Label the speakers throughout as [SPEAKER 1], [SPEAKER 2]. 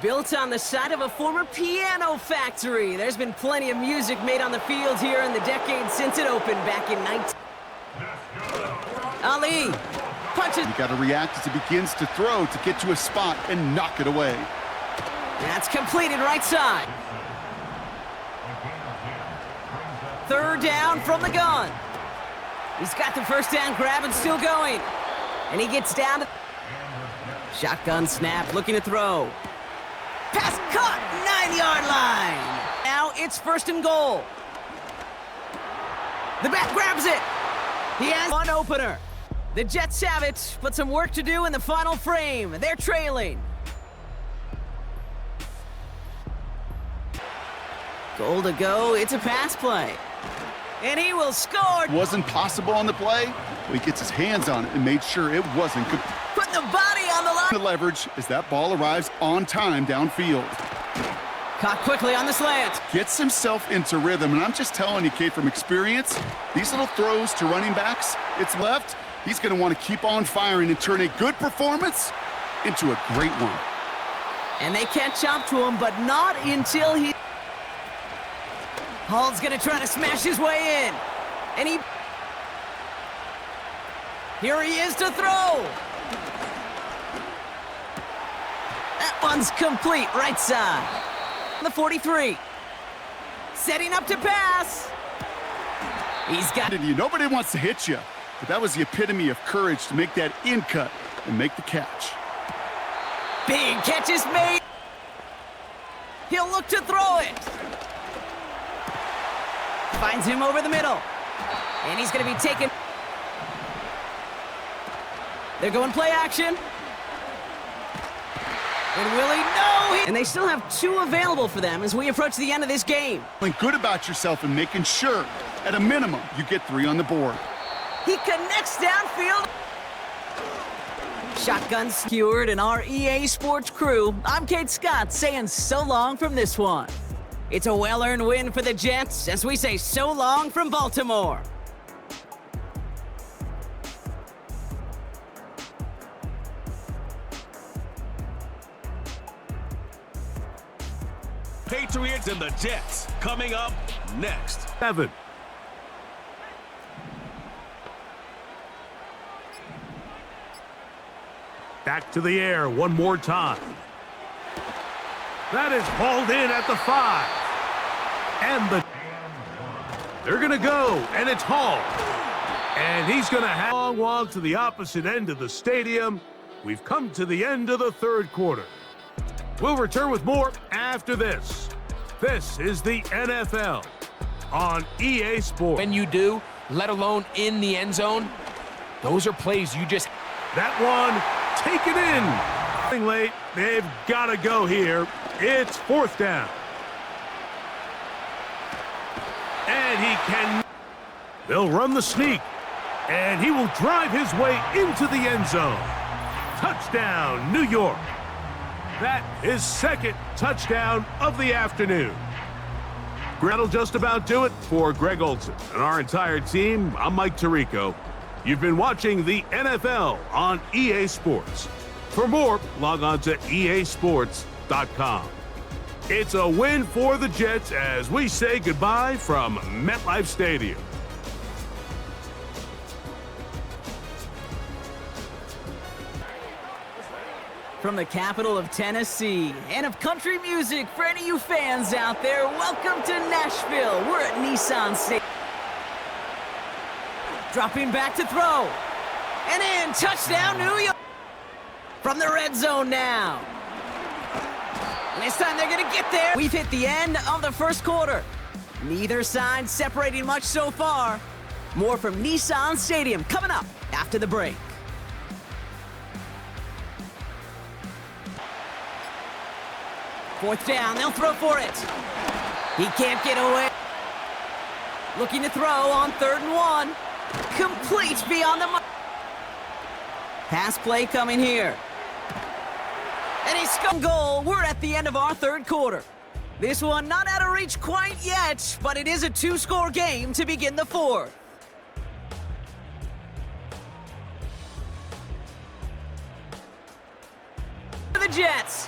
[SPEAKER 1] Built on the site of a former piano factory, there's been plenty of music made on the field here in the decade since it opened back in 19... Ali punches.
[SPEAKER 2] You got to react as he begins to throw to get to a spot and knock it away.
[SPEAKER 1] That's completed right side. Third down from the gun. He's got the first down grab and still going. And he gets down to... Shotgun snap, looking to throw. Pass caught, 9-yard line. Now it's first and goal. The back grabs it. He has one opener. The Jets have it, but some work to do in the final frame. They're trailing. Goal to go, it's a pass play. And he will score.
[SPEAKER 2] It wasn't possible on the play, but he gets his hands on it and made sure it wasn't good.
[SPEAKER 1] Put the body on the line.
[SPEAKER 2] The leverage as that ball arrives on time downfield.
[SPEAKER 1] Caught quickly on the slant.
[SPEAKER 2] Gets himself into rhythm, and I'm just telling you, Kate, from experience, these little throws to running backs, it's left, he's going to want to keep on firing and turn a good performance into a great one.
[SPEAKER 1] And they catch up to him, but not until he... Hall's going to try to smash his way in. And he... Here he is to throw. That one's complete, right side. The 43. Setting up to pass. He's got...
[SPEAKER 2] Nobody wants to hit you, but that was the epitome of courage to make that in cut and make the catch.
[SPEAKER 1] Big catch is made. He'll look to throw it. Finds him over the middle. And he's going to be taken. They're going play action. And Willie, no! And they still have two available for them as we approach the end of this game.
[SPEAKER 2] Feeling good about yourself and making sure, at a minimum, you get 3 on the board.
[SPEAKER 1] He connects downfield. Shotgun skewered and our EA Sports crew. I'm Kate Scott saying so long from this one. It's a well-earned win for the Jets as we say so long from Baltimore.
[SPEAKER 3] Patriots and the Jets coming up next.
[SPEAKER 4] 7. Back to the air one more time. That is hauled in at the 5. And they're going to go, and it's hauled. And he's going to have a long walk to the opposite end of the stadium. We've come to the end of the third quarter. We'll return with more after this. This is the NFL on EA Sports.
[SPEAKER 5] When you do, let alone in the end zone, those are plays you just...
[SPEAKER 4] That one, take it in. Late, they've got to go here. It's 4th down. And he can... They'll run the sneak. And he will drive his way into the end zone. Touchdown, New York. That is 2nd touchdown of the afternoon. That'll just about do it for Greg Olsen and our entire team. I'm Mike Tirico. You've been watching the NFL on EA Sports. For more, log on to easports.com. It's a win for the Jets as we say goodbye from MetLife Stadium.
[SPEAKER 1] From the capital of Tennessee and of country music for any of you fans out there, welcome to Nashville. We're at Nissan Stadium. Dropping back to throw. And in, touchdown New York. From the red zone now. And this time they're going to get there. We've hit the end of the first quarter. Neither side separating much so far. More from Nissan Stadium coming up after the break. Fourth down, they'll throw for it. He can't get away. Looking to throw on 3rd and 1. Complete beyond the mark. Pass play coming here. And he's scored goal. We're at the end of our third quarter. This one not out of reach quite yet, but it is a 2-score game to begin the fourth. The Jets.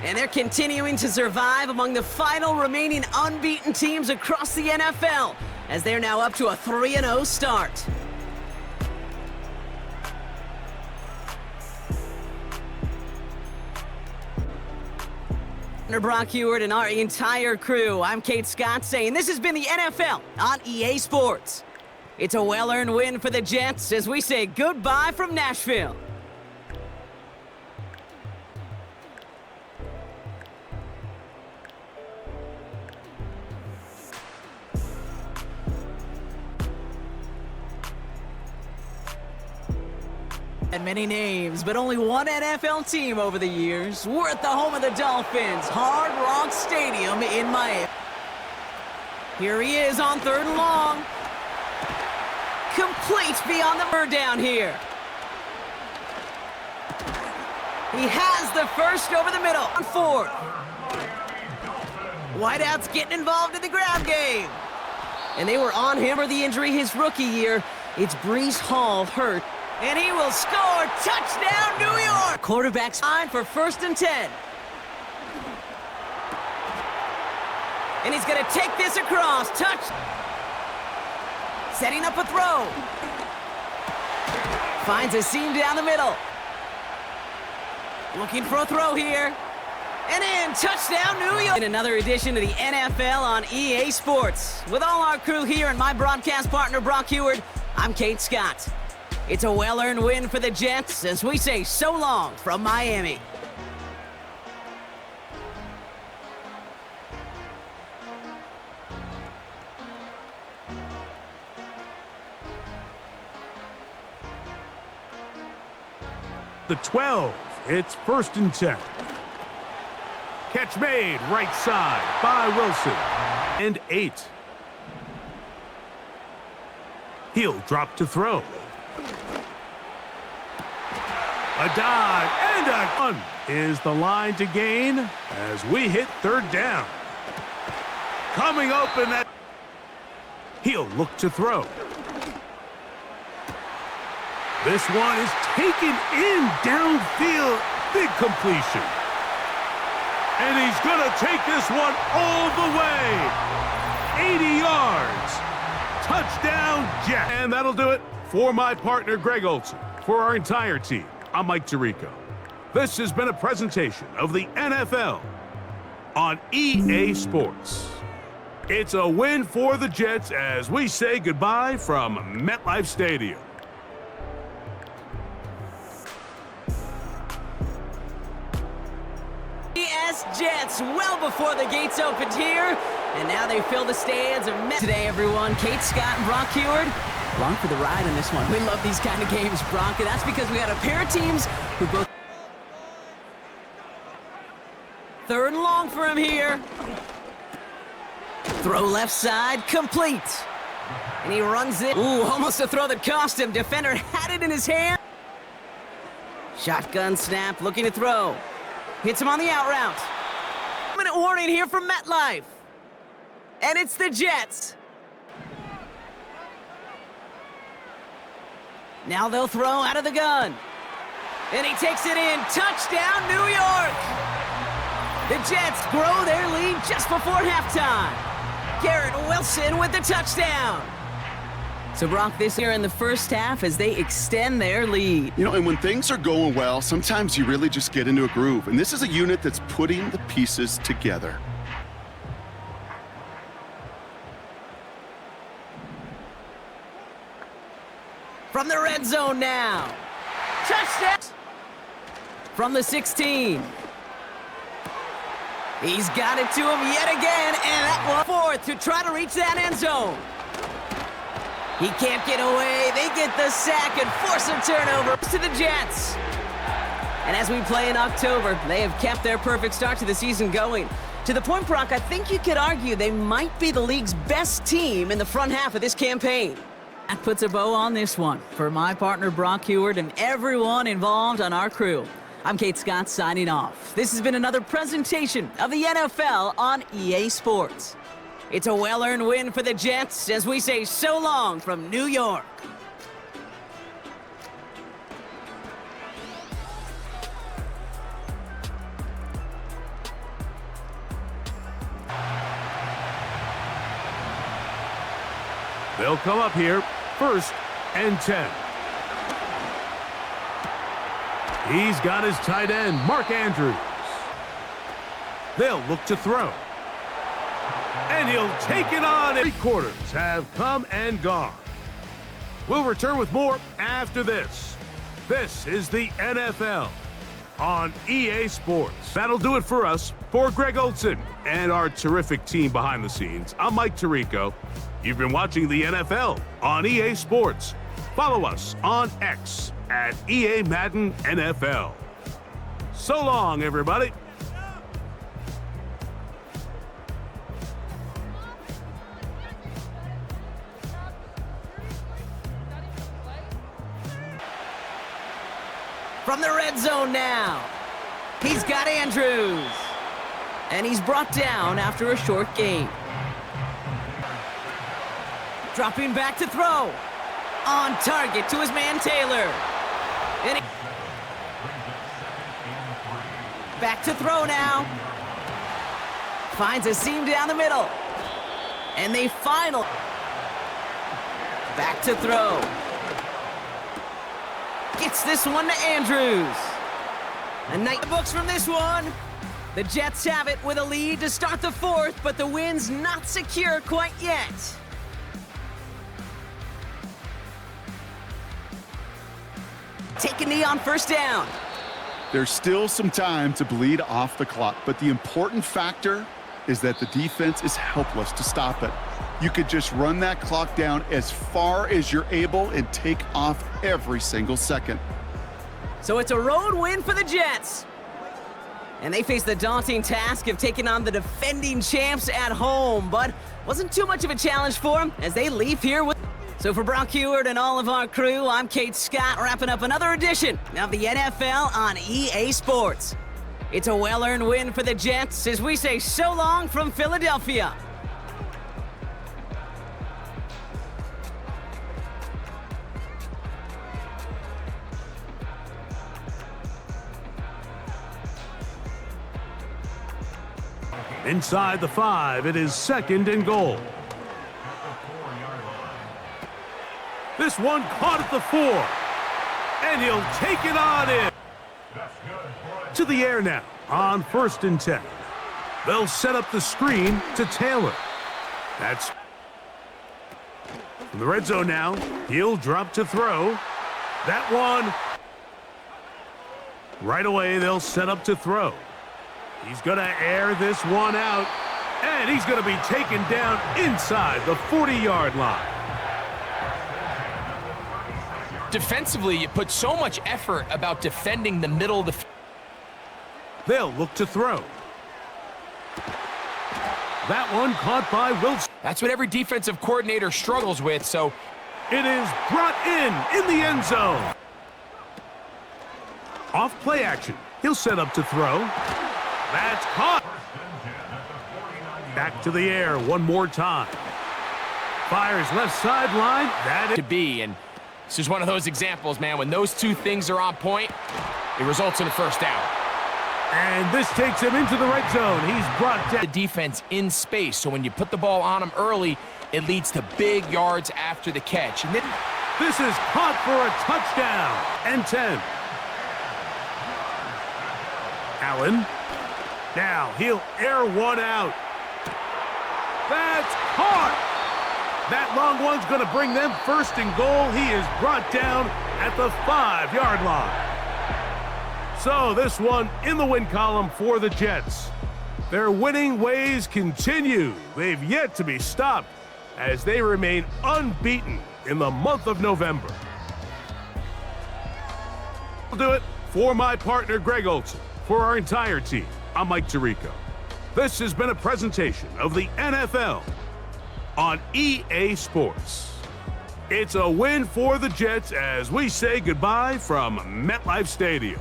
[SPEAKER 1] And they're continuing to survive among the final remaining unbeaten teams across the NFL, as they're now up to a 3-0 start. Under Brock Huard and our entire crew, I'm Kate Scott saying this has been the NFL on EA Sports. It's a well-earned win for the Jets as we say goodbye from Nashville. And many names, but only one NFL team over the years. We're at the home of the Dolphins, Hard Rock Stadium in Miami. Here he is on 3rd and long. Complete beyond the bird down here. He has the first over the middle on 4th. Wideout's getting involved in the grab game. And they were on him for the injury his rookie year. It's Breece Hall hurt. And he will score. Touchdown, New York! Quarterback's line for 1st and 10. And he's going to take this across. Touch. Setting up a throw. Finds a seam down the middle. Looking for a throw here. And in. Touchdown, New York! In another edition of the NFL on EA Sports. With all our crew here and my broadcast partner, Brock Huard, I'm Kate Scott. It's a well-earned win for the Jets as we say so long from Miami.
[SPEAKER 4] The 12. It's 1st and 10. Catch made right side by Wilson. And 8. He'll drop to throw. A dive and a run is the line to gain as we hit 3rd down. Coming open that. He'll look to throw. This one is taken in downfield. Big completion. And he's going to take this one all the way. 80 yards. Touchdown, Jets. And that'll do it for my partner, Greg Olson. For our entire team, I'm Mike Tirico. This has been a presentation of the NFL on EA Sports. It's a win for the Jets as we say goodbye from MetLife Stadium.
[SPEAKER 1] Jets well before the gates opened here, and now they fill the stands of Met. Today, everyone, Kate Scott and Brock Huard, along for the ride in this one. We love these kind of games, Brock, and that's because we got a pair of teams who both. 3rd and long for him here. Throw left side, complete. And he runs it. Ooh, almost a throw that cost him. Defender had it in his hand. Shotgun snap, looking to throw. Hits him on the out route. Minute warning here from MetLife. And it's the Jets. Now they'll throw out of the gun. And he takes it in. Touchdown, New York! The Jets grow their lead just before halftime. Garrett Wilson with the touchdown. So, Brock, this here in the first half as they extend their lead.
[SPEAKER 2] You know, and when things are going well, sometimes you really just get into a groove. And this is a unit that's putting the pieces together.
[SPEAKER 1] From the red zone now. Touchdown! From the 16. He's got it to him yet again, and that one 4th to try to reach that end zone. He can't get away. They get the sack and force a turnover to the Jets. And as we play in October, they have kept their perfect start to the season going. To the point, Brock, I think you could argue they might be the league's best team in the front half of this campaign. That puts a bow on this one. For my partner, Brock Huard, and everyone involved on our crew, I'm Kate Scott signing off. This has been another presentation of the NFL on EA Sports. It's a well-earned win for the Jets as we say so long from New York.
[SPEAKER 4] They'll come up here, 1st and 10. He's got his tight end, Mark Andrews. They'll look to throw. And he'll take it on. 3 quarters have come and gone. We'll return with more after this. This is the NFL on EA Sports. That'll do it for us. For Greg Olson and our terrific team behind the scenes, I'm Mike Tirico. You've been watching the NFL on EA Sports. Follow us on X at EA Madden NFL. So long, everybody.
[SPEAKER 1] From the red zone now. He's got Andrews. And he's brought down after a short gain. Dropping back to throw. On target to his man Taylor. And back to throw now. Finds a seam down the middle. And they final. Back to throw. Gets this one to Andrews. A night books from this one. The Jets have it with a lead to start the 4th, but the win's not secure quite yet. Take a knee on 1st down.
[SPEAKER 2] There's still some time to bleed off the clock, but the important factor is that the defense is helpless to stop it. You could just run that clock down as far as you're able and take off every single second.
[SPEAKER 1] So it's a road win for the Jets. And they face the daunting task of taking on the defending champs at home, but wasn't too much of a challenge for them as they leave here with... So for Brock Heward and all of our crew, I'm Kate Scott, wrapping up another edition of the NFL on EA Sports. It's a well-earned win for the Jets as we say so long from Philadelphia.
[SPEAKER 4] Inside the 5, it is 2nd and goal. This one caught at the 4. And he'll take it on in. To the air now on 1st and 10. They'll set up the screen to Taylor. That's from the red zone now. He'll drop to throw. That one. Right away, they'll set up to throw. He's going to air this one out. And he's going to be taken down inside the 40-yard line.
[SPEAKER 5] Defensively, you put so much effort about defending the middle of the...
[SPEAKER 4] They'll look to throw. That one caught by Wilson.
[SPEAKER 5] That's what every defensive coordinator struggles with, so...
[SPEAKER 4] It is brought in the end zone. Off play action. He'll set up to throw. That's caught. Back to the air one more time. Fires left sideline. That is
[SPEAKER 5] to be, and this is one of those examples, man. When those two things are on point, it results in a 1st down.
[SPEAKER 4] And this takes him into the red zone. He's brought down.
[SPEAKER 5] The defense in space, so when you put the ball on him early, it leads to big yards after the catch. And then
[SPEAKER 4] this is caught for a touchdown. And 10. Allen. Now he'll air one out. That's caught. That long one's going to bring them 1st and goal. He is brought down at the 5-yard line. So this one in the win column for the Jets. Their winning ways continue. They've yet to be stopped as they remain unbeaten in the month of November. I'll do it for my partner, Greg Olson. For our entire team, I'm Mike Tirico. This has been a presentation of the NFL on EA Sports. It's a win for the Jets as we say goodbye from MetLife Stadium.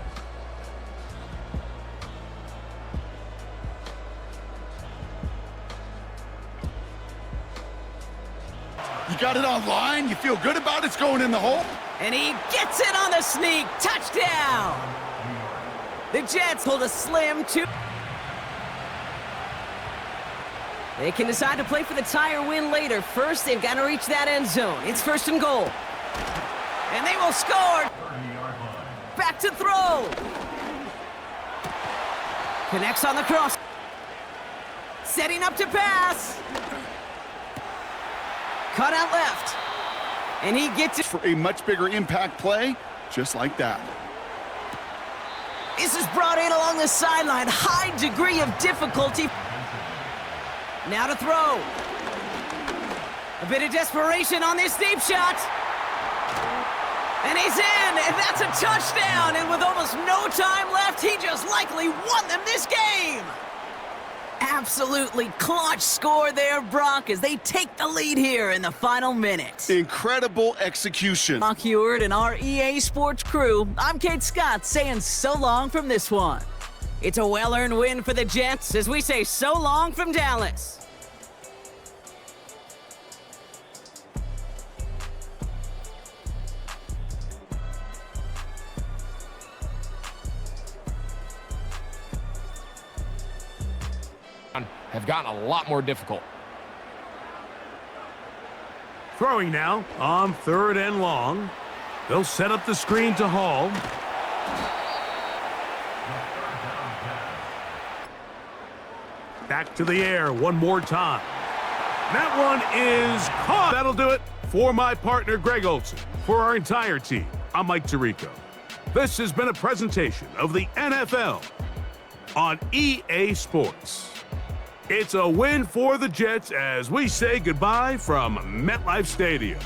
[SPEAKER 2] You got it online? You feel good about it's going in the hole?
[SPEAKER 1] And he gets it on the sneak. Touchdown! The Jets hold a slim 2. They can decide to play for the tire win later. First, they've got to reach that end zone. It's 1st and goal. And they will score. Back to throw. Connects on the cross. Setting up to pass. Cut out left. And he gets it.
[SPEAKER 2] For a much bigger impact play, just like that.
[SPEAKER 1] This is brought in along the sideline. High degree of difficulty. Now to throw. A bit of desperation on this deep shot. And he's in, and that's a touchdown. And with almost no time left, he just likely won them this game. Absolutely clutch score there, Brock, as they take the lead here in the final minute.
[SPEAKER 2] Incredible execution.
[SPEAKER 1] Brock Heward and our EA Sports crew, I'm Kate Scott saying so long from this one. It's a well-earned win for the Jets as we say so long from Dallas.
[SPEAKER 5] Have gotten a lot more difficult.
[SPEAKER 4] Throwing now on 3rd and long. They'll set up the screen to Hall. Back to the air one more time. That one is caught. That'll do it for my partner, Greg Olson. For our entire team, I'm Mike Tirico. This has been a presentation of the NFL on EA Sports. It's a win for the Jets as we say goodbye from MetLife Stadium.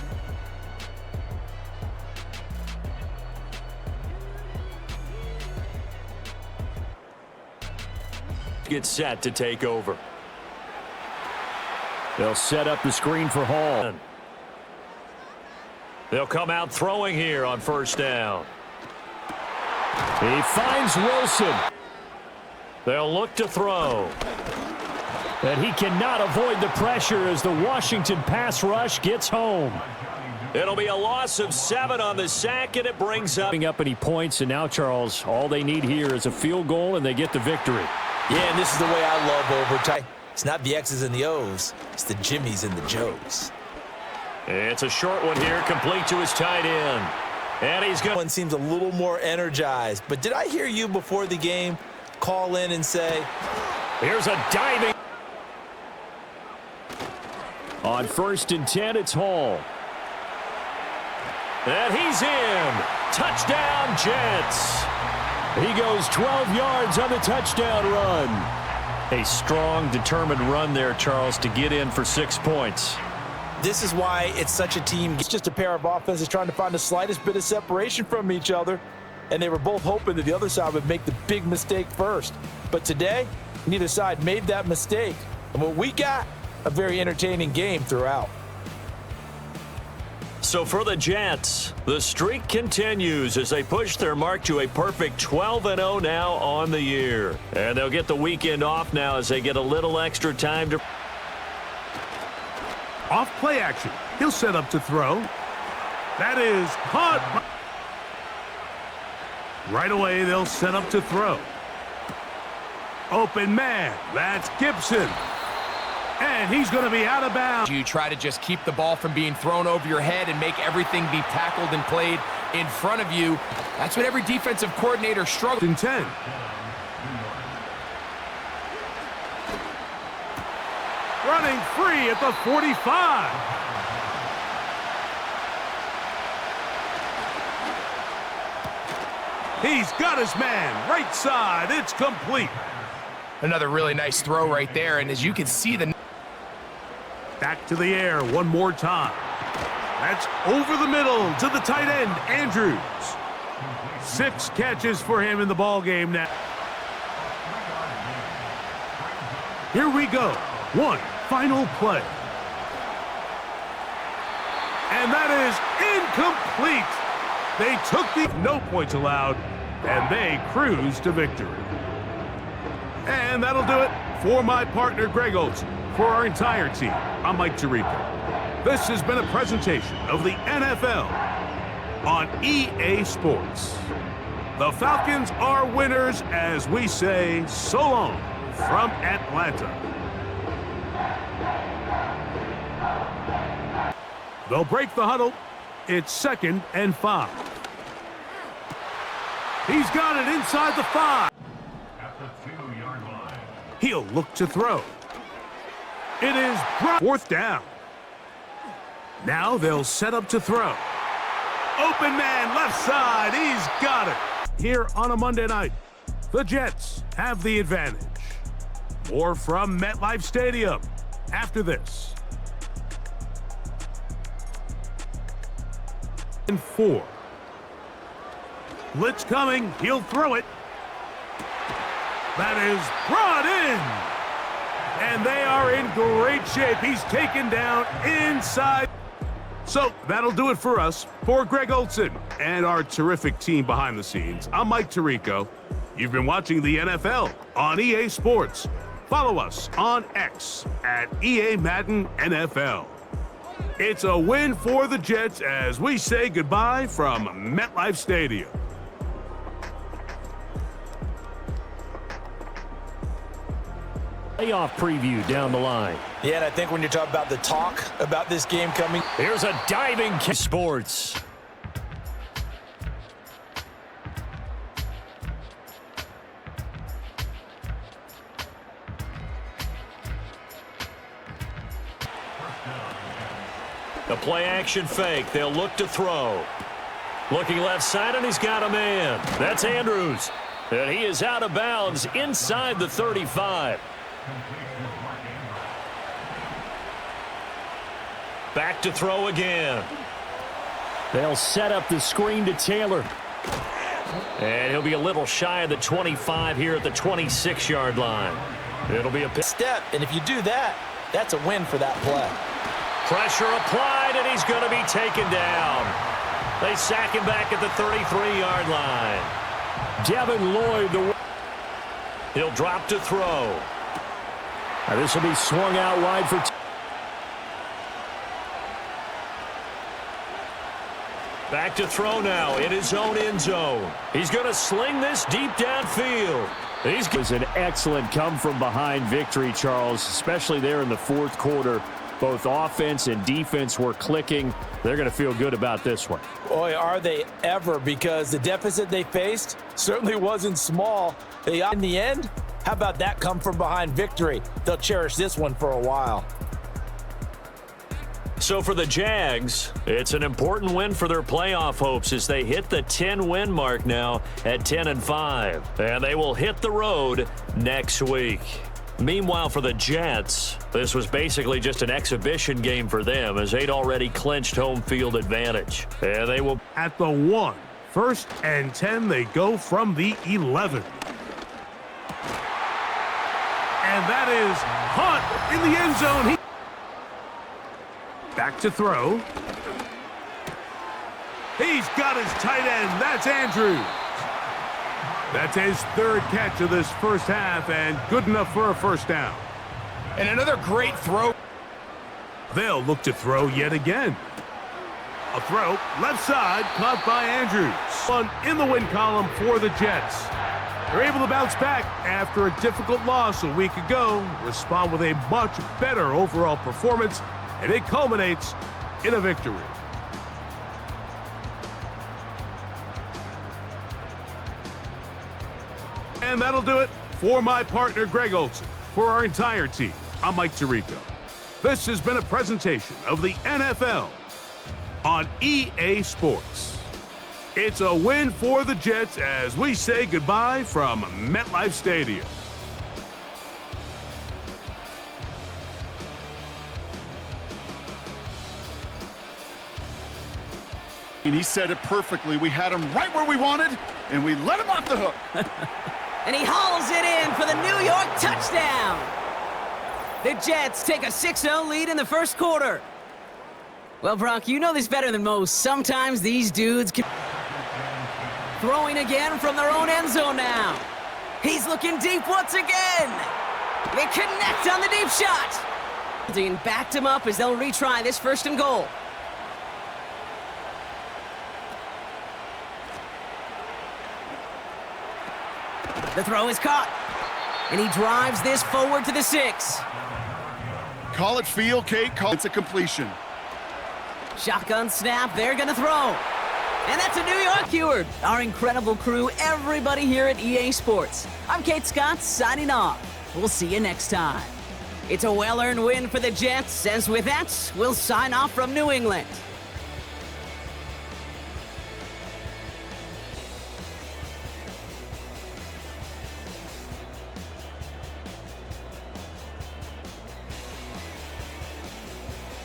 [SPEAKER 6] Get set to take over. They'll set up the screen for Hall. They'll come out throwing here on 1st down. He finds Wilson. They'll look to throw. And he cannot avoid the pressure as the Washington pass rush gets home. It'll be a loss of 7 on the sack, and it brings up any points. And now, Charles, all they need here is a field goal, and they get the victory.
[SPEAKER 7] Yeah, and this is the way I love overtime. It's not the X's and the O's. It's the Jimmies and the Joes.
[SPEAKER 6] It's a short one here, complete to his tight end. And he's going.
[SPEAKER 7] One seems a little more energized. But did I hear you before the game call in and say,
[SPEAKER 6] here's a diving. On 1st and 10, it's Hall. And he's in. Touchdown, Jets. He goes 12 yards on the touchdown run. A strong, determined run there, Charles, to get in for 6 points.
[SPEAKER 7] this is why it's such a team? It's just a pair of offenses trying to find the slightest bit of separation from each other, and they were both hoping that the other side would make the big mistake first. But today, neither side made that mistake. And what we got, a very entertaining game throughout.
[SPEAKER 6] So for the Jets, the streak continues as they push their mark to a perfect 12-0 now on the year. And they'll get the weekend off now as they get a little extra time to...
[SPEAKER 4] Off play action. He'll set up to throw. That is caught. Right away, they'll set up to throw. Open man. That's Gibson. And he's going to be out of bounds.
[SPEAKER 5] You try to just keep the ball from being thrown over your head and make everything be tackled and played in front of you. That's what every defensive coordinator struggles.
[SPEAKER 4] In 10. Running free at the 45. He's got his man. Right side. It's complete.
[SPEAKER 5] Another really nice throw right there. And as you can see, the
[SPEAKER 4] back to the air one more time. That's over the middle to the tight end, Andrews. 6 catches for him in the ball game now. Here we go. One final play. And that is incomplete. They took the no points allowed, and they cruise to victory. And that'll do it for my partner, Greg Olson. For our entire team, I'm Mike Tirico. This has been a presentation of the NFL on EA Sports. The Falcons are winners as we say so long from Atlanta. They'll break the huddle. It's 2nd and 5. He's got it inside the 5.
[SPEAKER 6] At the 2-yard line.
[SPEAKER 4] He'll look to throw. It is 4th down. Now they'll set up to throw. Open man, left side. He's got it. Here on a Monday night, the Jets have the advantage. More from MetLife Stadium after this. And 4. Blitz coming. He'll throw it. That is brought in. And they are in great shape. He's taken down inside. So that'll do it for us. For Greg Olson and our terrific team behind the scenes, I'm Mike Tirico. You've been watching the NFL on EA Sports. Follow us on X at EA Madden NFL. It's a win for the Jets as we say goodbye from MetLife Stadium.
[SPEAKER 6] Playoff preview down the line.
[SPEAKER 7] Yeah, and I think when you're talking about the talk about this game coming.
[SPEAKER 6] Here's a diving kick. Sports. The play action fake. They'll look to throw. Looking left side, and he's got a man. That's Andrews. And he is out of bounds inside the 35. Back to throw again. They'll set up the screen to Taylor. And he'll be a little shy of the 25 here at the 26-yard line. It'll be a
[SPEAKER 7] Step, and if you do that, that's a win for that play.
[SPEAKER 6] pressure applied, and he's going to be taken down. They sack him back at the 33-yard line. Devin Lloyd, he'll drop to throw. This will be swung out wide for back to throw now in his own end zone. He's going to sling this deep downfield. It was an excellent come-from-behind victory, Charles, especially there in the fourth quarter. Both offense and defense were clicking. They're going to feel good about this one.
[SPEAKER 7] Boy, are they ever, because the deficit they faced certainly wasn't small. They got in the end. How about that come-from-behind victory? They'll cherish this one for a while.
[SPEAKER 6] So for the Jags, it's an important win for their playoff hopes as they hit the 10-win mark now at 10-5. And they will hit the road next week. Meanwhile, for the Jets, this was basically just an exhibition game for them as they'd already clinched home field advantage. And they will
[SPEAKER 4] at the 1. 1st and 10, they go from the 11. And that is Hunt in the end zone. Back to throw. He's got his tight end. That's Andrews. That's his 3rd catch of this first half, and good enough for a first down.
[SPEAKER 5] And another great throw.
[SPEAKER 4] They'll look to throw yet again. A throw, left side, caught by Andrews. One in the win column for the Jets. They're able to bounce back after a difficult loss a week ago, respond with a much better overall performance, and it culminates in a victory. And that'll do it for my partner, Greg Olson. For our entire team, I'm Mike Tirico. This has been a presentation of the NFL on EA Sports. It's a win for the Jets as we say goodbye from MetLife Stadium.
[SPEAKER 2] And he said it perfectly. We had him right where we wanted, and we let him off the hook.
[SPEAKER 1] And he hauls it in for the New York touchdown. The Jets take a 6-0 lead in the first quarter. Well, Brock, you know this better than most. Sometimes these dudes can... Throwing again from their own end zone now. He's looking deep once again. They connect on the deep shot. Dean backed him up as they'll retry this 1st and goal. The throw is caught, and he drives this forward to the 6.
[SPEAKER 2] Call it field, Kate. It's a completion.
[SPEAKER 1] Shotgun snap, they're gonna throw. And that's a New York Keyword. Our incredible crew, everybody here at EA Sports. I'm Kate Scott, signing off. We'll see you next time. It's a well-earned win for the Jets, as with that, we'll sign off from New England.